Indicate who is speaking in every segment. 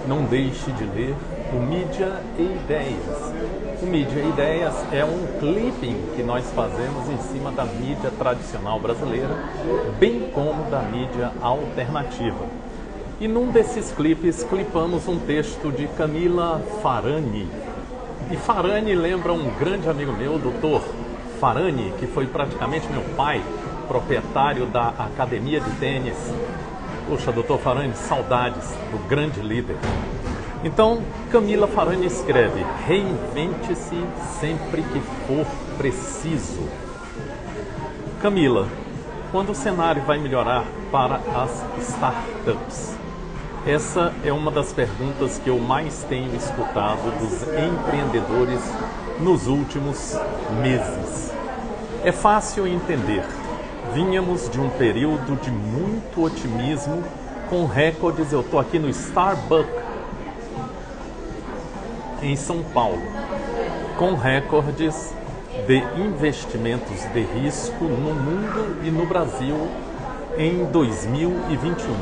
Speaker 1: não deixe de ler o Mídia e Ideias. O Mídia e Ideias é um clipping que nós fazemos em cima da mídia tradicional brasileira, bem como da mídia alternativa. E num desses clipes, clipamos um texto de Camila Farani. E Farani lembra um grande amigo meu, Dr. Farani, que foi praticamente meu pai, proprietário da academia de tênis. Puxa, Dr. Farani, saudades do grande líder. Então, Camila Farani escreve: reinvente-se sempre que for preciso. Camila, quando o cenário vai melhorar para as startups? Essa é uma das perguntas que eu mais tenho escutado dos empreendedores nos últimos meses. É fácil entender. Vínhamos de um período de muito otimismo, com recordes. Eu estou aqui no Starbucks, em São Paulo, com recordes de investimentos de risco no mundo e no Brasil em 2021.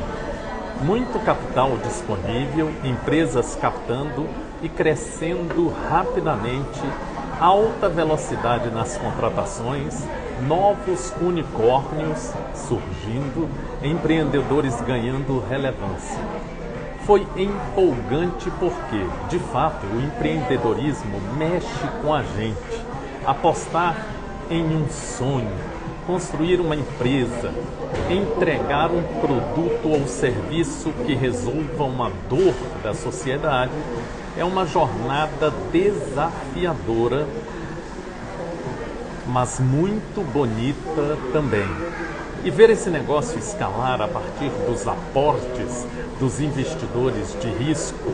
Speaker 1: Muito capital disponível, empresas captando e crescendo rapidamente, alta velocidade nas contratações, novos unicórnios surgindo, empreendedores ganhando relevância. Foi empolgante porque, de fato, o empreendedorismo mexe com a gente. Apostar em um sonho, construir uma empresa, entregar um produto ou serviço que resolva uma dor da sociedade é uma jornada desafiadora, mas muito bonita também. E ver esse negócio escalar a partir dos aportes dos investidores de risco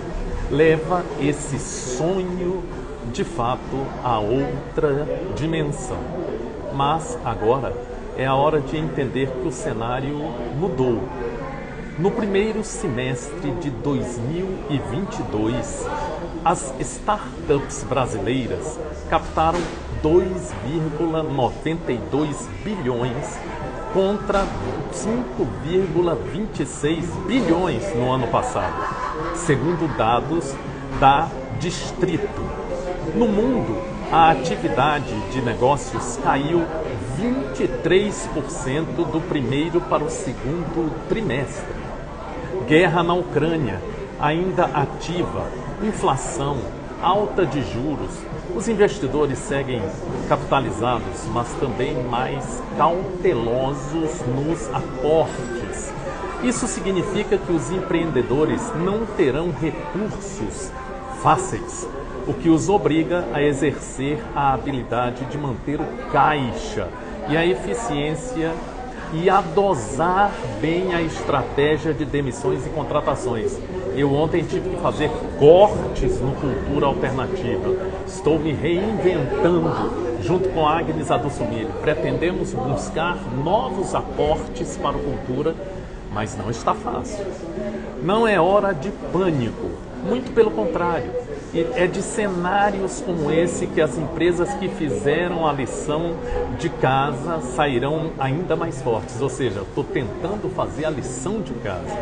Speaker 1: leva esse sonho, de fato, a outra dimensão. Mas agora é a hora de entender que o cenário mudou. No primeiro semestre de 2022, as startups brasileiras captaram 2,92 bilhões contra 5,26 bilhões no ano passado, segundo dados da Distrito. No mundo, a atividade de negócios caiu 23% do primeiro para o segundo trimestre. Guerra na Ucrânia, ainda ativa, inflação, alta de juros. Os investidores seguem capitalizados, mas também mais cautelosos nos aportes. Isso significa que os empreendedores não terão recursos fáceis, o que os obriga a exercer a habilidade de manter o caixa e a eficiência e a dosar bem a estratégia de demissões e contratações. Eu ontem tive que fazer cortes no Cultura Alternativa. Estou me reinventando junto com a Agnes Adussumilho. Pretendemos buscar novos aportes para o Cultura, mas não está fácil. Não é hora de pânico, muito pelo contrário. É de cenários como esse que as empresas que fizeram a lição de casa sairão ainda mais fortes. Ou seja, estou tentando fazer a lição de casa.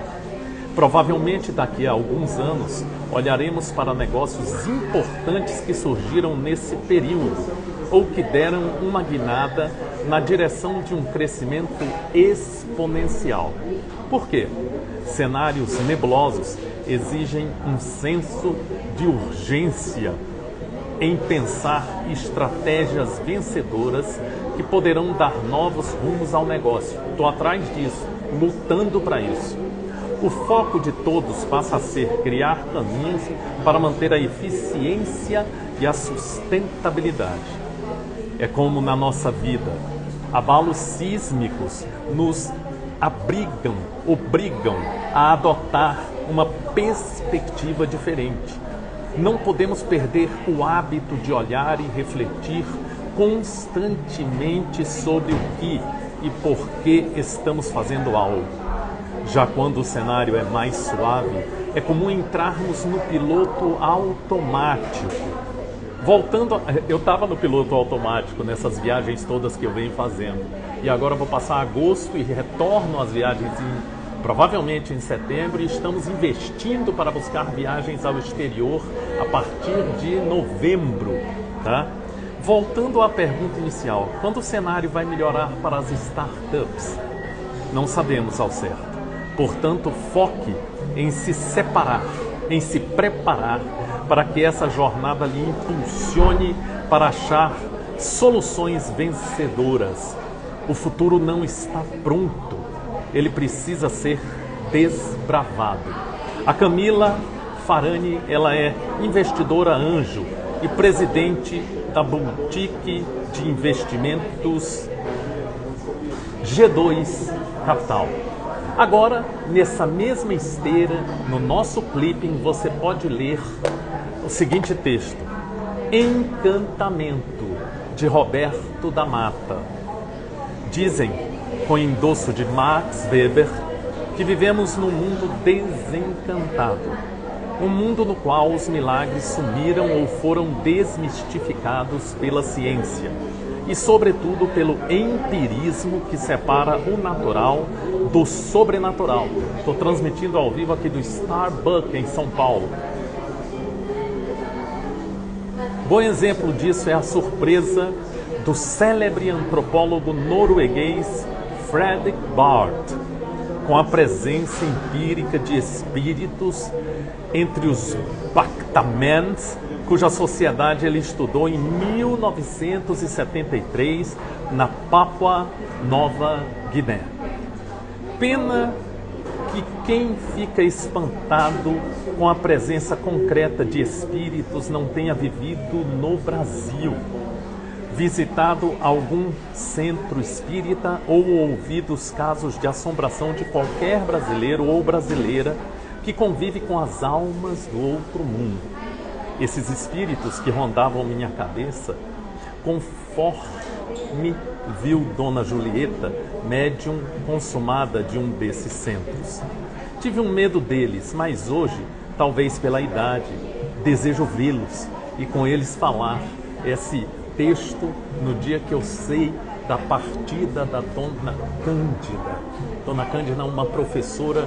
Speaker 1: Provavelmente daqui a alguns anos olharemos para negócios importantes que surgiram nesse período ou que deram uma guinada na direção de um crescimento exponencial. Por quê? Cenários nebulosos exigem um senso de urgência em pensar estratégias vencedoras que poderão dar novos rumos ao negócio. Estou atrás disso, lutando para isso. O foco de todos passa a ser criar caminhos para manter a eficiência e a sustentabilidade. É como na nossa vida, abalos sísmicos nos obrigam a adotar uma perspectiva diferente. Não podemos perder o hábito de olhar e refletir constantemente sobre o que e por que estamos fazendo algo. Já quando o cenário é mais suave, é comum entrarmos no piloto automático. Eu estava no piloto automático nessas viagens todas que eu venho fazendo. E agora vou passar agosto e retorno às viagens provavelmente em setembro, e estamos investindo para buscar viagens ao exterior a partir de novembro, tá? Voltando à pergunta inicial, quando o cenário vai melhorar para as startups? Não sabemos ao certo. Portanto, foque em se separar, em se preparar para que essa jornada lhe impulsione para achar soluções vencedoras. O futuro não está pronto, ele precisa ser desbravado. A Camila Farani, ela é investidora anjo e presidente da boutique de investimentos G2 Capital. Agora, nessa mesma esteira, no nosso clipping, você pode ler o seguinte texto: Encantamento, de Roberto da Mata. Dizem, com endosso de Max Weber, que vivemos num mundo desencantado. Um mundo no qual os milagres sumiram ou foram desmistificados pela ciência e, sobretudo, pelo empirismo que separa o natural do sobrenatural. Estou transmitindo ao vivo aqui do Starbucks, em São Paulo. Bom exemplo disso é a surpresa do célebre antropólogo norueguês Fredrik Barth, com a presença empírica de espíritos entre os Bactamans, cuja sociedade ele estudou em 1973 na Papua Nova Guiné. Pena que quem fica espantado com a presença concreta de espíritos não tenha vivido no Brasil, visitado algum centro espírita ou ouvido os casos de assombração de qualquer brasileiro ou brasileira que convive com as almas do outro mundo. Esses espíritos que rondavam minha cabeça, conforme viu Dona Julieta, médium consumada de um desses centros. Tive um medo deles, mas hoje, talvez pela idade, desejo vê-los e com eles falar esse texto no dia que eu sei da partida da Dona Cândida. Dona Cândida é uma professora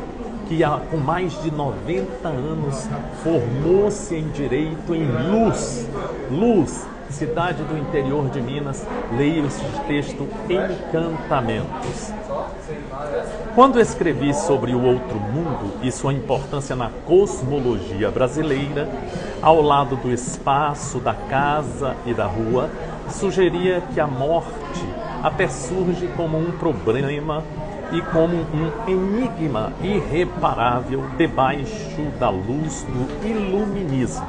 Speaker 1: que com mais de 90 anos formou-se em Direito em Luz, cidade do interior de Minas. Leio esse texto Encantamentos. Quando escrevi sobre o outro mundo e sua importância na cosmologia brasileira, ao lado do espaço, da casa e da rua, sugeria que a morte até surge como um problema e como um enigma irreparável debaixo da luz do iluminismo,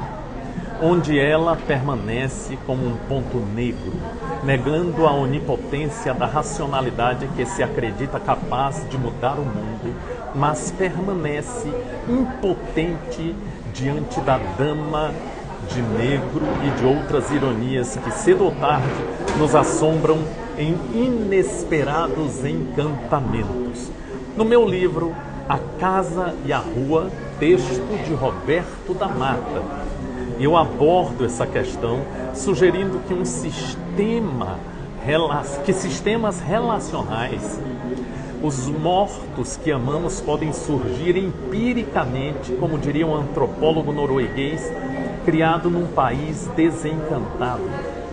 Speaker 1: onde ela permanece como um ponto negro, negando a onipotência da racionalidade que se acredita capaz de mudar o mundo, mas permanece impotente diante da dama de negro e de outras ironias que cedo ou tarde nos assombram em inesperados encantamentos. No meu livro A Casa e a Rua, texto de Roberto da Mata, eu abordo essa questão sugerindo que sistemas relacionais, os mortos que amamos podem surgir empiricamente, como diria um antropólogo norueguês, criado num país desencantado,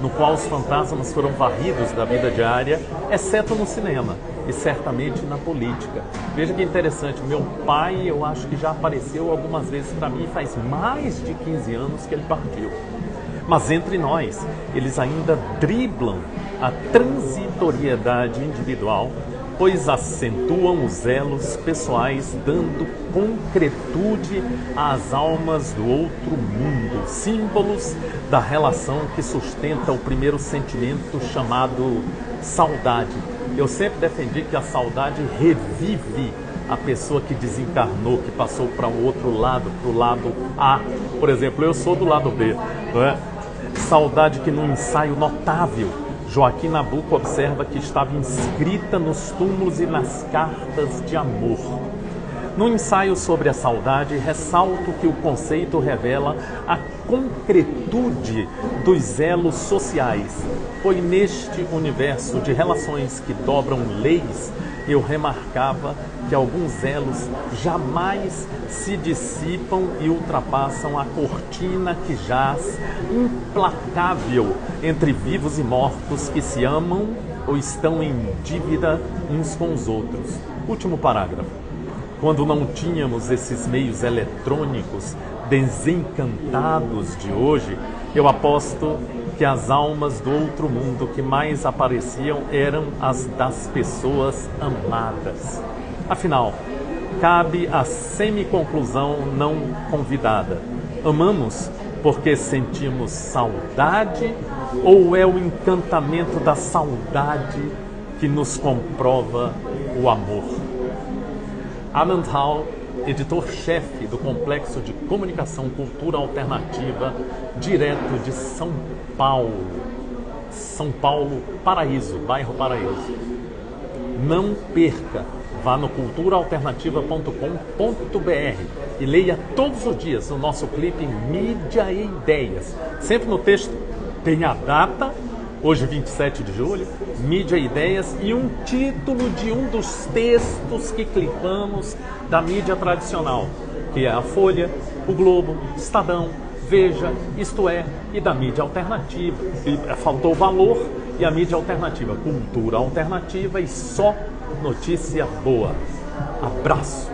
Speaker 1: no qual os fantasmas foram varridos da vida diária, exceto no cinema e certamente na política. Veja que interessante, meu pai, eu acho que já apareceu algumas vezes para mim, faz mais de 15 anos que ele partiu. Mas entre nós, eles ainda driblam a transitoriedade individual, pois acentuam os elos pessoais, dando concretude às almas do outro mundo, símbolos da relação que sustenta o primeiro sentimento chamado saudade. Eu sempre defendi que a saudade revive a pessoa que desencarnou, que passou para o outro lado, para o lado A. Por exemplo, eu sou do lado B, não é? Saudade que num ensaio notável, Joaquim Nabuco observa que estava inscrita nos túmulos e nas cartas de amor. No ensaio sobre a saudade, ressalto que o conceito revela a concretude dos elos sociais. Foi neste universo de relações que dobram leis eu remarcava que alguns elos jamais se dissipam e ultrapassam a cortina que jaz implacável entre vivos e mortos que se amam ou estão em dívida uns com os outros. Último parágrafo. Quando não tínhamos esses meios eletrônicos desencantados de hoje, eu aposto que as almas do outro mundo que mais apareciam eram as das pessoas amadas. Afinal, cabe a semiconclusão não convidada. Amamos porque sentimos saudade ou é o encantamento da saudade que nos comprova o amor? Anand Rao, editor-chefe do Complexo de Comunicação Cultura Alternativa, direto de São Paulo. São Paulo, Paraíso, bairro Paraíso. Não perca, vá no culturaalternativa.com.br e leia todos os dias o nosso clipe Mídia e Ideias. Sempre no texto tem a data, hoje 27 de julho, Mídia e Ideias, e um título de um dos textos que clipamos da mídia tradicional, que é a Folha, o Globo, Estadão, Veja, Isto É, e da mídia alternativa. E faltou valor, e a mídia alternativa, cultura alternativa e só notícia boa. Abraço!